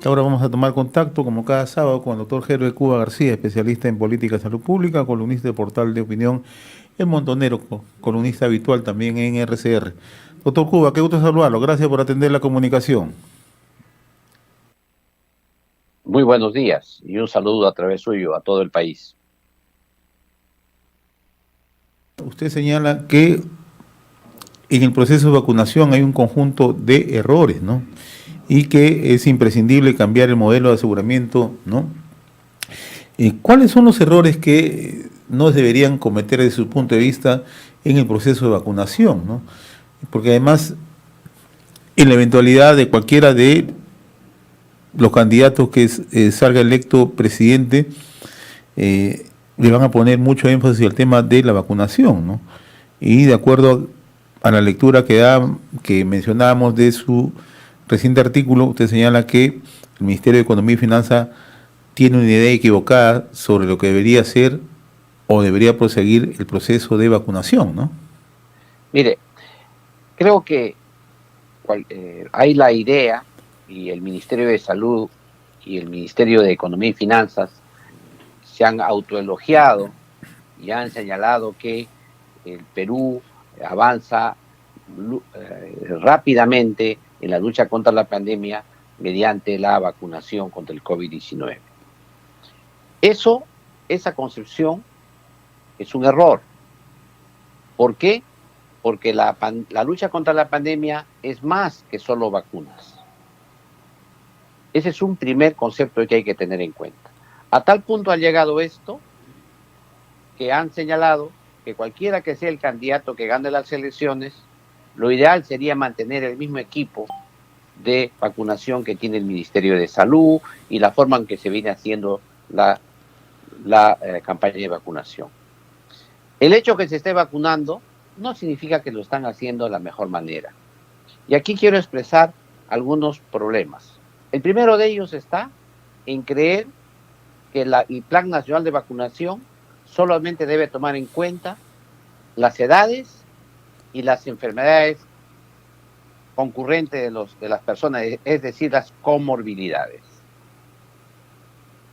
Ahora vamos a tomar contacto, como cada sábado, con el doctor Gerber Cuba García, especialista en política de salud pública, columnista de portal de opinión El Montonero, columnista habitual también en RCR. Doctor Cuba, qué gusto saludarlo. Gracias por atender la comunicación. Muy buenos días y un saludo a través suyo a todo el país. Usted señala que en el proceso de vacunación hay un conjunto de errores, ¿no? Y que es imprescindible cambiar el modelo de aseguramiento, ¿no? ¿Cuáles son los errores que no deberían cometer desde su punto de vista en el proceso de vacunación, ¿no? Porque además, en la eventualidad de cualquiera de los candidatos que salga electo presidente, le van a poner mucho énfasis al tema de la vacunación, ¿no? Y de acuerdo a la lectura que mencionábamos de su reciente artículo, usted señala que el Ministerio de Economía y Finanzas tiene una idea equivocada sobre lo que debería ser o debería proseguir el proceso de vacunación, ¿no? Mire, creo que hay la idea y el Ministerio de Salud y el Ministerio de Economía y Finanzas se han autoelogiado y han señalado que el Perú avanza rápidamente en la lucha contra la pandemia mediante la vacunación contra el COVID-19. Esa concepción es un error. ¿Por qué? Porque la lucha contra la pandemia es más que solo vacunas. Ese es un primer concepto que hay que tener en cuenta. A tal punto ha llegado esto que han señalado que cualquiera que sea el candidato que gane las elecciones, lo ideal sería mantener el mismo equipo de vacunación que tiene el Ministerio de Salud y la forma en que se viene haciendo la campaña de vacunación. El hecho que se esté vacunando no significa que lo están haciendo de la mejor manera. Y aquí quiero expresar algunos problemas. El primero de ellos está en creer que el Plan Nacional de Vacunación solamente debe tomar en cuenta las edades y las enfermedades concurrentes de las personas, es decir, las comorbilidades.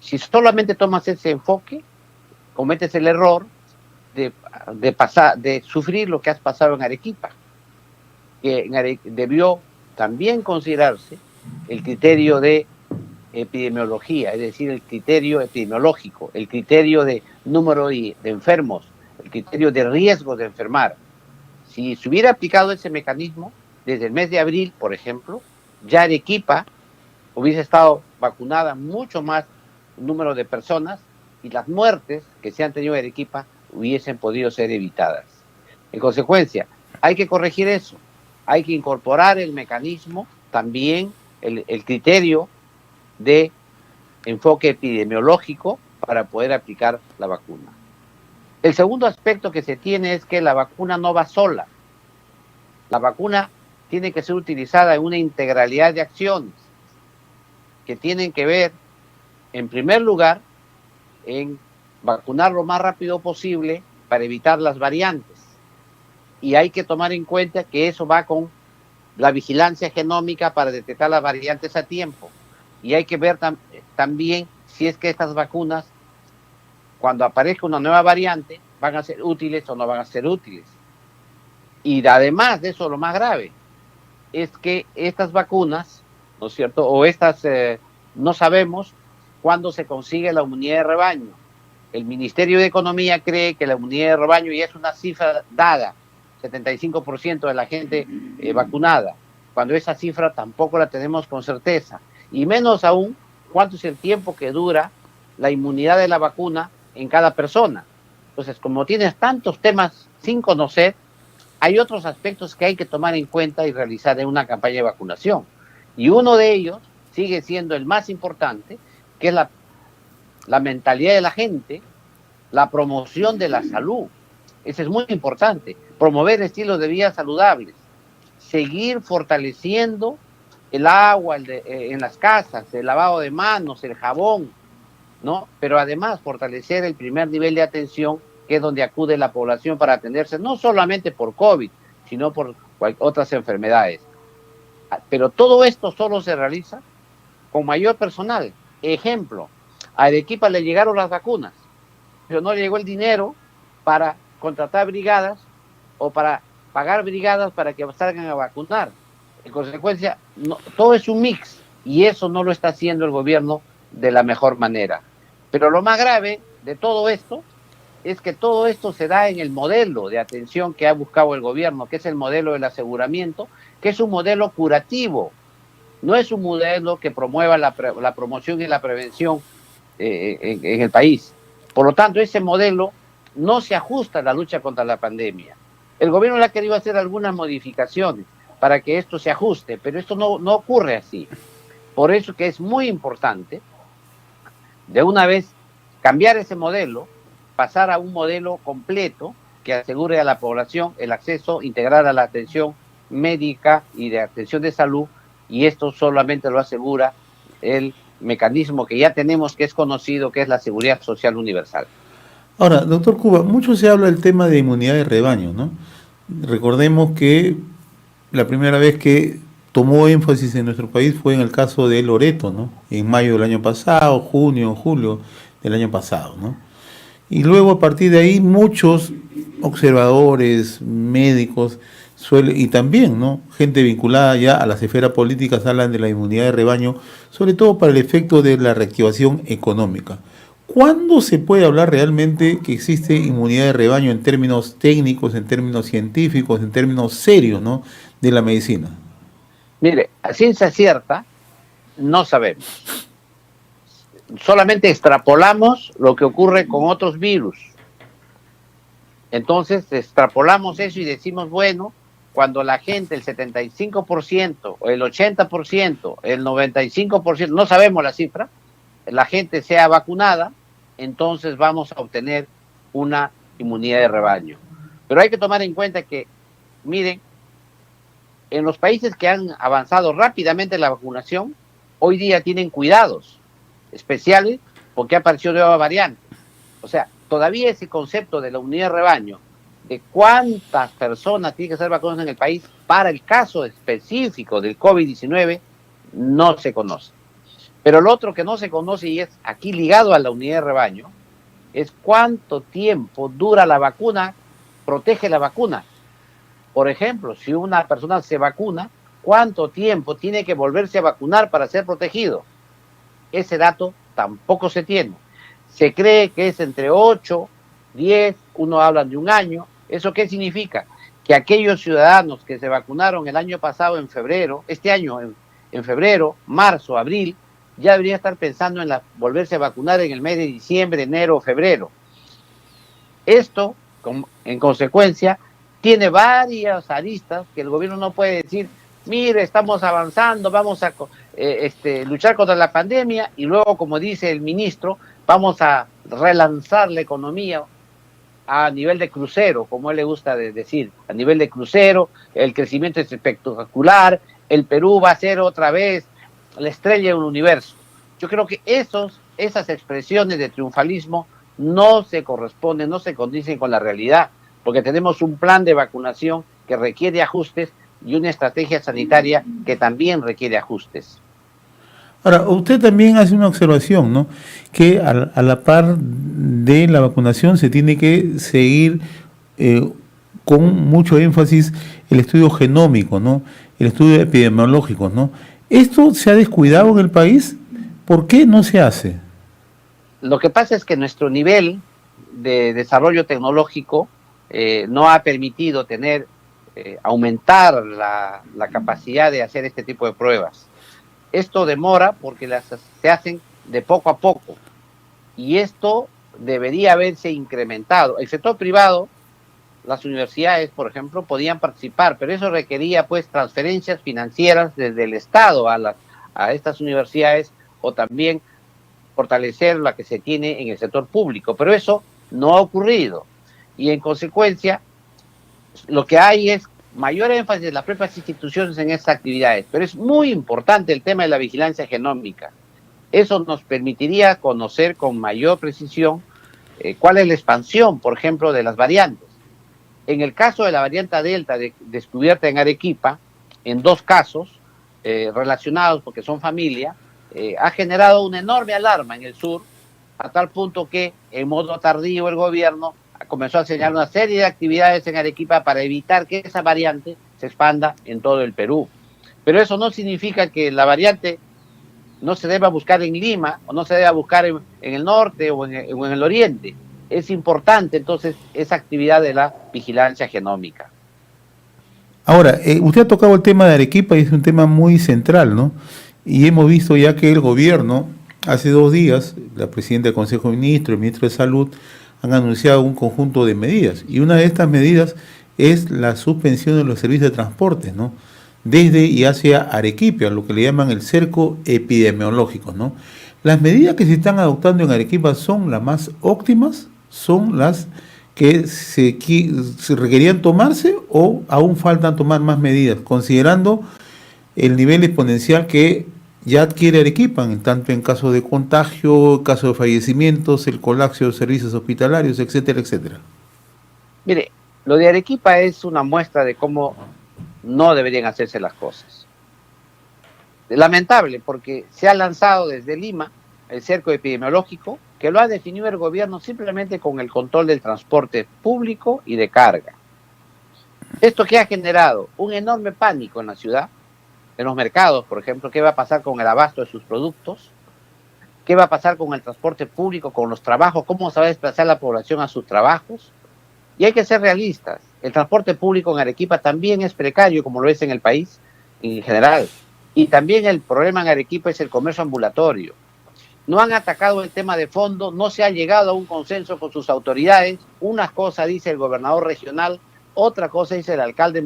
Si solamente tomas ese enfoque, cometes el error de sufrir lo que has pasado en Arequipa, que debió también considerarse el criterio de epidemiología, es decir, el criterio epidemiológico, el criterio de número de enfermos, el criterio de riesgo de enfermar. Si se hubiera aplicado ese mecanismo desde el mes de abril, por ejemplo, ya Arequipa hubiese estado vacunada mucho más número de personas y las muertes que se han tenido en Arequipa hubiesen podido ser evitadas. En consecuencia, hay que corregir eso. Hay que incorporar el mecanismo, también el criterio de enfoque epidemiológico para poder aplicar la vacuna. El segundo aspecto que se tiene es que la vacuna no va sola. La vacuna tiene que ser utilizada en una integralidad de acciones que tienen que ver, en primer lugar, en vacunar lo más rápido posible para evitar las variantes. Y hay que tomar en cuenta que eso va con la vigilancia genómica para detectar las variantes a tiempo. Y hay que ver también si es que estas vacunas, cuando aparezca una nueva variante, van a ser útiles o no van a ser útiles. Y además de eso, lo más grave es que estas vacunas, ¿no es cierto? O no sabemos cuándo se consigue la inmunidad de rebaño. El Ministerio de Economía cree que la inmunidad de rebaño ya es una cifra dada, 75% de la gente vacunada, cuando esa cifra tampoco la tenemos con certeza. Y menos aún, cuánto es el tiempo que dura la inmunidad de la vacuna en cada persona. Entonces, como tienes tantos temas sin conocer, hay otros aspectos que hay que tomar en cuenta y realizar en una campaña de vacunación. Y uno de ellos sigue siendo el más importante, que es la mentalidad de la gente, la promoción de la salud. Eso es muy importante. Promover estilos de vida saludables. Seguir fortaleciendo el agua en las casas, el lavado de manos, el jabón, ¿no? Pero además fortalecer el primer nivel de atención que es donde acude la población para atenderse, no solamente por COVID, sino por otras enfermedades. Pero todo esto solo se realiza con mayor personal. Ejemplo, a Arequipa le llegaron las vacunas, pero no le llegó el dinero para contratar brigadas o para pagar brigadas para que salgan a vacunar. En consecuencia, no, todo es un mix y eso no lo está haciendo el gobierno de la mejor manera. Pero lo más grave de todo esto es que todo esto se da en el modelo de atención que ha buscado el gobierno, que es el modelo del aseguramiento, que es un modelo curativo, no es un modelo que promueva la promoción y la prevención en el país. Por lo tanto, ese modelo no se ajusta a la lucha contra la pandemia. El gobierno le ha querido hacer algunas modificaciones para que esto se ajuste, pero esto no ocurre así. Por eso que es muy importante, de una vez, cambiar ese modelo, pasar a un modelo completo que asegure a la población el acceso integral a la atención médica y de atención de salud, y esto solamente lo asegura el mecanismo que ya tenemos, que es conocido, que es la Seguridad Social Universal. Ahora, doctor Cuba, mucho se habla del tema de inmunidad de rebaño, ¿no? Recordemos que la primera vez que tomó énfasis en nuestro país fue en el caso de Loreto, ¿no? En mayo del año pasado, junio, julio del año pasado, ¿no? Y luego a partir de ahí muchos observadores, médicos, y también, ¿no?, gente vinculada ya a las esferas políticas hablan de la inmunidad de rebaño, sobre todo para el efecto de la reactivación económica. ¿Cuándo se puede hablar realmente que existe inmunidad de rebaño en términos técnicos, en términos científicos, en términos serios, ¿no?, de la medicina? Mire, a ciencia cierta, no sabemos. Solamente extrapolamos lo que ocurre con otros virus. Entonces, extrapolamos eso y decimos, bueno, cuando la gente, el 75%, o el 80%, el 95%, no sabemos la cifra, la gente sea vacunada, entonces vamos a obtener una inmunidad de rebaño. Pero hay que tomar en cuenta que, miren, en los países que han avanzado rápidamente la vacunación, hoy día tienen cuidados especiales porque ha aparecido nueva variante. O sea, todavía ese concepto de la inmunidad de rebaño, de cuántas personas tienen que ser vacunadas en el país para el caso específico del COVID-19, no se conoce. Pero lo otro que no se conoce, y es aquí ligado a la inmunidad de rebaño, es cuánto tiempo dura la vacuna, protege la vacuna. Por ejemplo, si una persona se vacuna, ¿cuánto tiempo tiene que volverse a vacunar para ser protegido? Ese dato tampoco se tiene. Se cree que es entre 8, 10, uno habla de un año. ¿Eso qué significa? Que aquellos ciudadanos que se vacunaron el año pasado en febrero, este año en febrero, marzo, abril, ya deberían estar pensando en volverse a vacunar en el mes de diciembre, enero, febrero. Esto, en consecuencia, tiene varias aristas que el gobierno no puede decir, mire, estamos avanzando, vamos a luchar contra la pandemia y luego, como dice el ministro, vamos a relanzar la economía a nivel de crucero, como él le gusta decir, a nivel de crucero, el crecimiento es espectacular, el Perú va a ser otra vez la estrella del universo. Yo creo que esas expresiones de triunfalismo no se corresponden, no se condicen con la realidad, porque tenemos un plan de vacunación que requiere ajustes y una estrategia sanitaria que también requiere ajustes. Ahora, usted también hace una observación, ¿no?, que a la par de la vacunación se tiene que seguir con mucho énfasis el estudio genómico, ¿no?, el estudio epidemiológico, ¿no? ¿Esto se ha descuidado en el país? ¿Por qué no se hace? Lo que pasa es que nuestro nivel de desarrollo tecnológico no ha permitido aumentar la capacidad de hacer este tipo de pruebas. Esto demora porque se hacen de poco a poco y esto debería haberse incrementado. El sector privado, las universidades, por ejemplo, podían participar, pero eso requería pues transferencias financieras desde el Estado a estas universidades o también fortalecer la que se tiene en el sector público, pero eso no ha ocurrido y en consecuencia lo que hay es mayor énfasis de las propias instituciones en estas actividades, pero es muy importante el tema de la vigilancia genómica. Eso nos permitiría conocer con mayor precisión cuál es la expansión, por ejemplo, de las variantes. En el caso de la variante Delta descubierta en Arequipa, en 2 casos relacionados porque son familia, ha generado una enorme alarma en el sur, a tal punto que en modo tardío el gobierno comenzó a señalar una serie de actividades en Arequipa para evitar que esa variante se expanda en todo el Perú. Pero eso no significa que la variante no se deba buscar en Lima o no se deba buscar en el norte o en el oriente. Es importante entonces esa actividad de la vigilancia genómica. Ahora, usted ha tocado el tema de Arequipa y es un tema muy central, ¿no? Y hemos visto ya que el gobierno, hace 2 días, la presidenta del Consejo de Ministros, el ministro de Salud, han anunciado un conjunto de medidas. Y una de estas medidas es la suspensión de los servicios de transporte, ¿no? Desde y hacia Arequipa, lo que le llaman el cerco epidemiológico, ¿no? ¿Las medidas que se están adoptando en Arequipa son las más óptimas? ¿Son las que se requerían tomarse o aún faltan tomar más medidas, considerando el nivel exponencial que ya adquiere Arequipa, tanto en caso de contagio, caso de fallecimientos, el colapso de servicios hospitalarios, etcétera, etcétera? Mire, lo de Arequipa es una muestra de cómo no deberían hacerse las cosas. Lamentable, porque se ha lanzado desde Lima el cerco epidemiológico, que lo ha definido el gobierno simplemente con el control del transporte público y de carga. Esto que ha generado un enorme pánico en la ciudad, en los mercados, por ejemplo. ¿Qué va a pasar con el abasto de sus productos? ¿Qué va a pasar con el transporte público, con los trabajos? ¿Cómo se va a desplazar la población a sus trabajos? Y hay que ser realistas. El transporte público en Arequipa también es precario, como lo es en el país en general. Y también el problema en Arequipa es el comercio ambulatorio. No han atacado el tema de fondo, no se ha llegado a un consenso con sus autoridades. Una cosa dice el gobernador regional, otra cosa dice el alcalde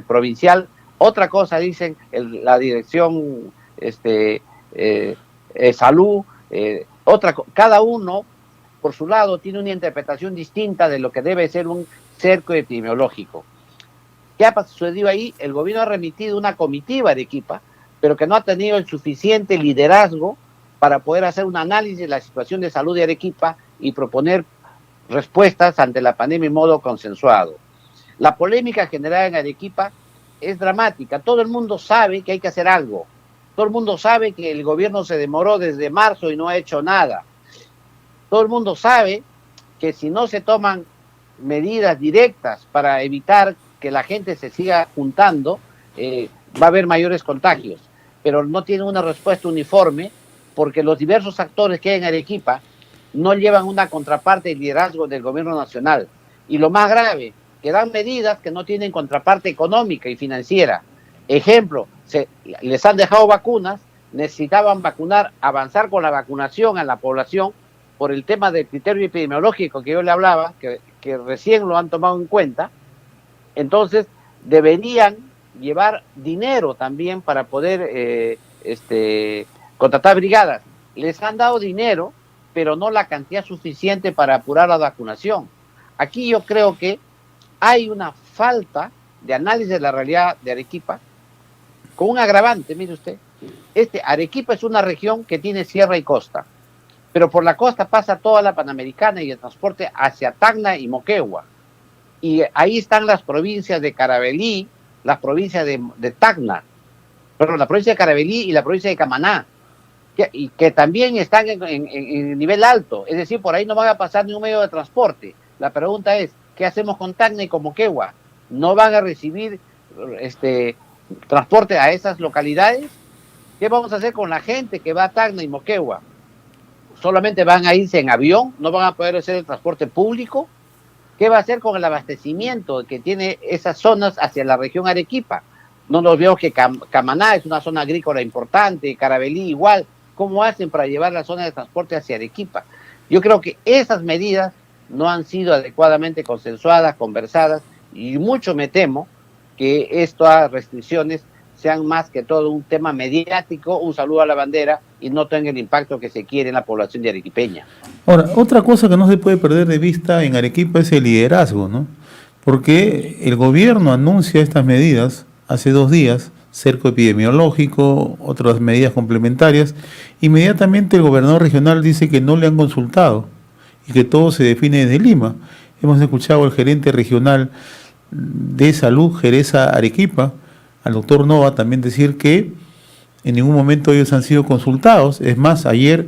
provincial, otra cosa dicen la dirección salud, cada uno por su lado tiene una interpretación distinta de lo que debe ser un cerco epidemiológico. ¿Qué ha sucedido ahí? El gobierno ha remitido una comitiva a Arequipa, pero que no ha tenido el suficiente liderazgo para poder hacer un análisis de la situación de salud de Arequipa y proponer respuestas ante la pandemia en modo consensuado. La polémica generada en Arequipa es dramática. Todo el mundo sabe que hay que hacer algo. Todo el mundo sabe que el gobierno se demoró desde marzo y no ha hecho nada. Todo el mundo sabe que si no se toman medidas directas para evitar que la gente se siga juntando, va a haber mayores contagios. Pero no tiene una respuesta uniforme porque los diversos actores que hay en Arequipa no llevan una contraparte de liderazgo del gobierno nacional. Y lo más grave, que dan medidas que no tienen contraparte económica y financiera. Ejemplo, les han dejado vacunas, necesitaban vacunar, avanzar con la vacunación a la población por el tema del criterio epidemiológico que yo le hablaba, que recién lo han tomado en cuenta. Entonces, deberían llevar dinero también para poder contratar brigadas. Les han dado dinero, pero no la cantidad suficiente para apurar la vacunación. Aquí yo creo que hay una falta de análisis de la realidad de Arequipa, con un agravante. Mire usted, Arequipa es una región que tiene sierra y costa, pero por la costa pasa toda la Panamericana y el transporte hacia Tacna y Moquegua, y ahí están las provincias de Carabalí, las provincias de Tacna, perdón, la provincia de Carabalí y la provincia de Camaná, que también están en nivel alto, es decir, por ahí no van a pasar ni un medio de transporte. La pregunta es, ¿qué hacemos con Tacna y con Moquegua? ¿No van a recibir transporte a esas localidades? ¿Qué vamos a hacer con la gente que va a Tacna y Moquegua? ¿Solamente van a irse en avión? ¿No van a poder hacer el transporte público? ¿Qué va a hacer con el abastecimiento que tiene esas zonas hacia la región Arequipa? No nos vemos que Camaná es una zona agrícola importante, Carabalí igual. ¿Cómo hacen para llevar la zona de transporte hacia Arequipa? Yo creo que esas medidas no han sido adecuadamente consensuadas, conversadas, y mucho me temo que estas restricciones sean más que todo un tema mediático, un saludo a la bandera, y no tengan el impacto que se quiere en la población de arequipeña. Ahora, otra cosa que no se puede perder de vista en Arequipa es el liderazgo, ¿no? Porque el gobierno anuncia estas medidas hace 2 días, cerco epidemiológico, otras medidas complementarias. Inmediatamente el gobernador regional dice que no le han consultado y que todo se define desde Lima. Hemos escuchado al gerente regional de salud, Geresa Arequipa, al doctor Nova, también decir que en ningún momento ellos han sido consultados. Es más, ayer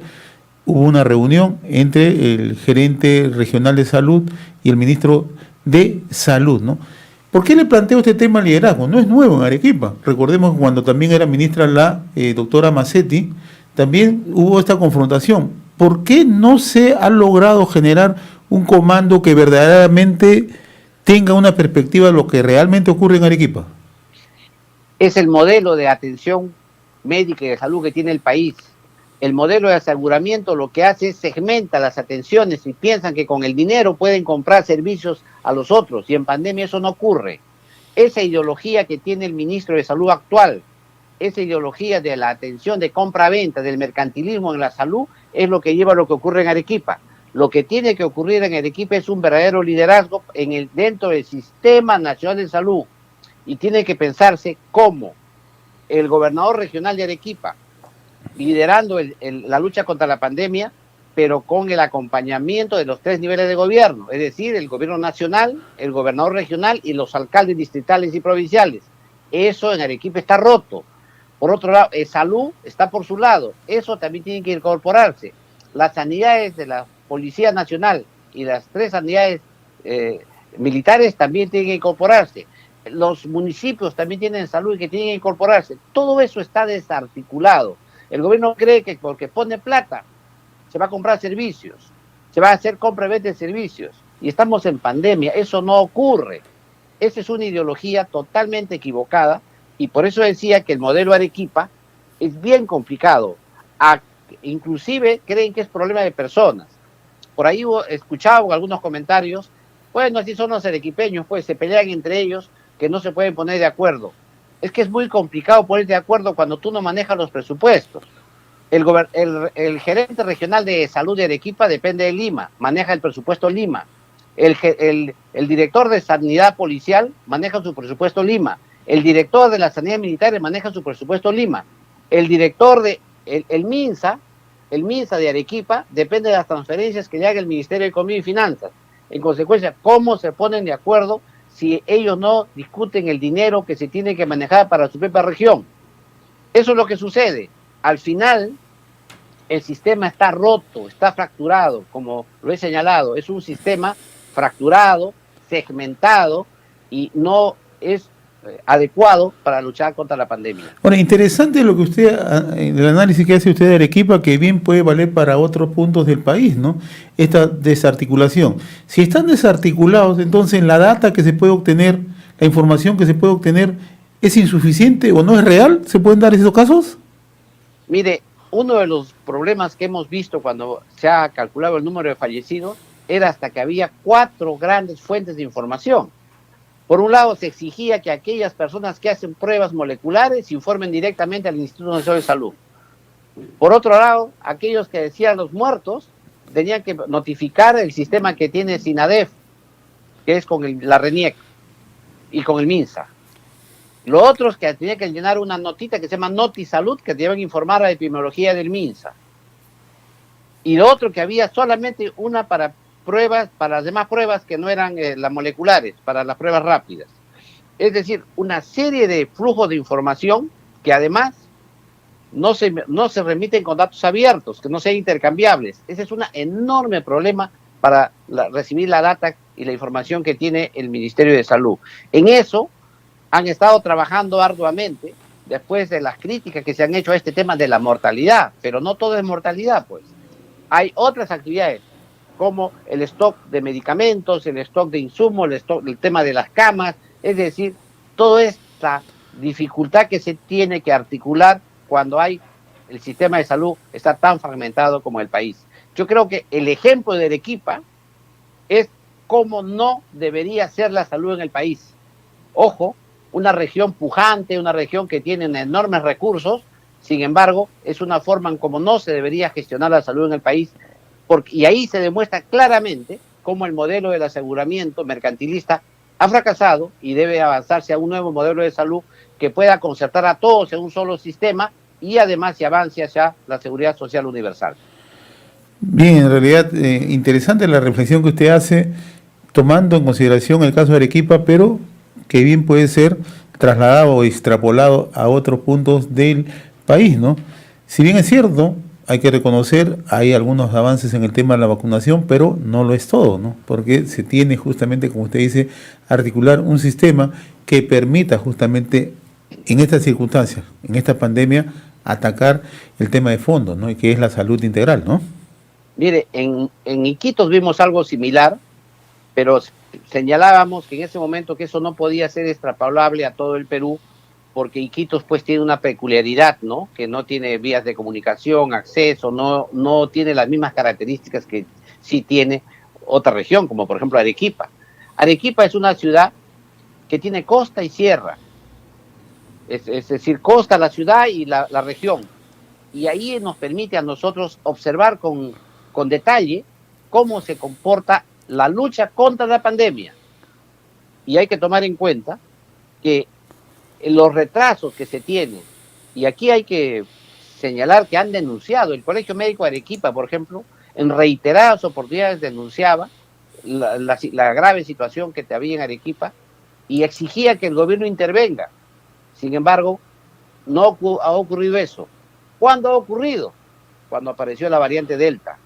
hubo una reunión entre el gerente regional de salud y el ministro de salud, ¿no? ¿Por qué le planteo este tema al liderazgo? No es nuevo en Arequipa. Recordemos que cuando también era ministra la doctora Macetti, también hubo esta confrontación. ¿Por qué no se ha logrado generar un comando que verdaderamente tenga una perspectiva de lo que realmente ocurre en Arequipa? Es el modelo de atención médica y de salud que tiene el país. El modelo de aseguramiento lo que hace es segmenta las atenciones y piensan que con el dinero pueden comprar servicios a los otros, y en pandemia eso no ocurre. Esa ideología que tiene el ministro de Salud actual, esa ideología de la atención de compra-venta, del mercantilismo en la salud, es lo que lleva a lo que ocurre en Arequipa. Lo que tiene que ocurrir en Arequipa es un verdadero liderazgo dentro del Sistema Nacional de Salud, y tiene que pensarse cómo el gobernador regional de Arequipa, liderando la lucha contra la pandemia, pero con el acompañamiento de los 3 niveles de gobierno, es decir, el gobierno nacional, el gobernador regional y los alcaldes distritales y provinciales. Eso en Arequipa está roto. Por otro lado, salud está por su lado. Eso también tiene que incorporarse. Las sanidades de la Policía Nacional y las 3 sanidades militares también tienen que incorporarse. Los municipios también tienen salud y que tienen que incorporarse. Todo eso está desarticulado. El gobierno cree que porque pone plata se va a comprar servicios, se va a hacer compra-venta de servicios, y estamos en pandemia. Eso no ocurre. Esa es una ideología totalmente equivocada, y por eso decía que el modelo Arequipa es bien complicado. Inclusive creen que es problema de personas. Por ahí escuchaba algunos comentarios, bueno, así son los arequipeños, pues se pelean entre ellos, que no se pueden poner de acuerdo. Es que es muy complicado ponerse de acuerdo cuando tú no manejas los presupuestos. El gerente regional de salud de Arequipa depende de Lima, maneja el presupuesto Lima. El director de sanidad policial maneja su presupuesto Lima. El director de la sanidad militar maneja su presupuesto Lima. El director de el MINSA de Arequipa depende de las transferencias que le haga el Ministerio de Economía y Finanzas. En consecuencia, ¿cómo se ponen de acuerdo si ellos no discuten el dinero que se tiene que manejar para su propia región? Eso es lo que sucede. Al final, el sistema está roto, está fracturado, como lo he señalado. Es un sistema fracturado, segmentado, y no es adecuado para luchar contra la pandemia. Ahora, interesante lo que usted, el análisis que hace usted de Arequipa, que bien puede valer para otros puntos del país, ¿no? Esta desarticulación. Si están desarticulados, entonces la data que se puede obtener, la información que se puede obtener, ¿es insuficiente o no es real? ¿Se pueden dar esos casos? Mire, uno de los problemas que hemos visto cuando se ha calculado el número de fallecidos era hasta que había 4 grandes fuentes de información. Por un lado, se exigía que aquellas personas que hacen pruebas moleculares informen directamente al Instituto Nacional de Salud. Por otro lado, aquellos que decían los muertos tenían que notificar el sistema que tiene SINADEF, que es con la RENIEC y con el MINSA. Lo otro es que tenían que llenar una notita que se llama NotiSalud, que deben informar a la epidemiología del MINSA. Y lo otro, que había solamente una para pruebas, para las demás pruebas que no eran las moleculares, para las pruebas rápidas. Es decir, una serie de flujos de información que además no se remiten con datos abiertos, que no sean intercambiables. Ese es un enorme problema para recibir la data y la información que tiene el Ministerio de Salud. En eso han estado trabajando arduamente después de las críticas que se han hecho a este tema de la mortalidad, pero no todo es mortalidad, pues. Hay otras actividades, como el stock de medicamentos, el stock de insumos, el tema de las camas, es decir, toda esta dificultad que se tiene que articular cuando el sistema de salud está tan fragmentado como el país. Yo creo que el ejemplo de Arequipa es cómo no debería ser la salud en el país. Ojo, una región pujante, una región que tiene enormes recursos, sin embargo, es una forma en cómo no se debería gestionar la salud en el país, y ahí se demuestra claramente cómo el modelo del aseguramiento mercantilista ha fracasado y debe avanzarse a un nuevo modelo de salud que pueda concertar a todos en un solo sistema y además se avance hacia la seguridad social universal. Bien, en realidad interesante la reflexión que usted hace, tomando en consideración el caso de Arequipa, pero que bien puede ser trasladado o extrapolado a otros puntos del país, ¿no? Si bien es cierto, hay que reconocer, hay algunos avances en el tema de la vacunación, pero no lo es todo, ¿no? Porque se tiene justamente, como usted dice, articular un sistema que permita justamente en estas circunstancias, en esta pandemia, atacar el tema de fondo, ¿no? Y que es la salud integral, ¿no? Mire, en Iquitos vimos algo similar, pero señalábamos que en ese momento que eso no podía ser extrapolable a todo el Perú, porque Iquitos pues tiene una peculiaridad, ¿no? Que no tiene vías de comunicación, acceso, no tiene las mismas características que sí tiene otra región, como por ejemplo Arequipa. Arequipa es una ciudad que tiene costa y sierra, es decir, costa la ciudad y la región. Y ahí nos permite a nosotros observar con detalle cómo se comporta la lucha contra la pandemia. Y hay que tomar en cuenta que los retrasos que se tienen, y aquí hay que señalar que han denunciado, el Colegio Médico de Arequipa, por ejemplo, en reiteradas oportunidades denunciaba la grave situación que había en Arequipa y exigía que el gobierno intervenga. Sin embargo, no ha ocurrido eso. ¿Cuándo ha ocurrido? Cuando apareció la variante Delta,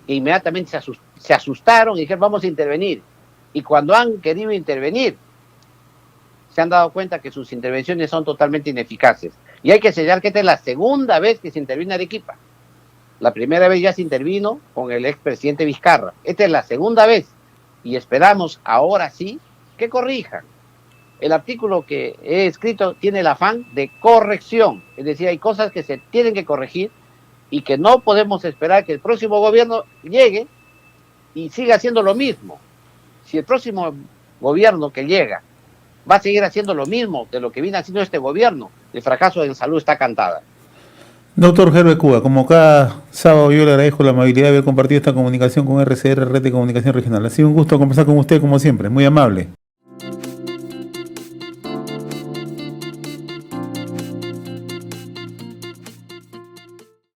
que inmediatamente se asustaron y dijeron vamos a intervenir. Y cuando han querido intervenir, se han dado cuenta que sus intervenciones son totalmente ineficaces. Y hay que señalar que esta es la segunda vez que se interviene en Arequipa. La primera vez ya se intervino con el expresidente Vizcarra. Esta es la segunda vez. Y esperamos ahora sí que corrijan. El artículo que he escrito tiene el afán de corrección. Es decir, hay cosas que se tienen que corregir y que no podemos esperar que el próximo gobierno llegue y siga haciendo lo mismo. Si el próximo gobierno que llega va a seguir haciendo lo mismo de lo que viene haciendo este gobierno, el fracaso en salud está cantada. Doctor Gerber Cuba, como cada sábado yo le agradezco la amabilidad de haber compartido esta comunicación con RCR, Red de Comunicación Regional. Ha sido un gusto conversar con usted como siempre, muy amable.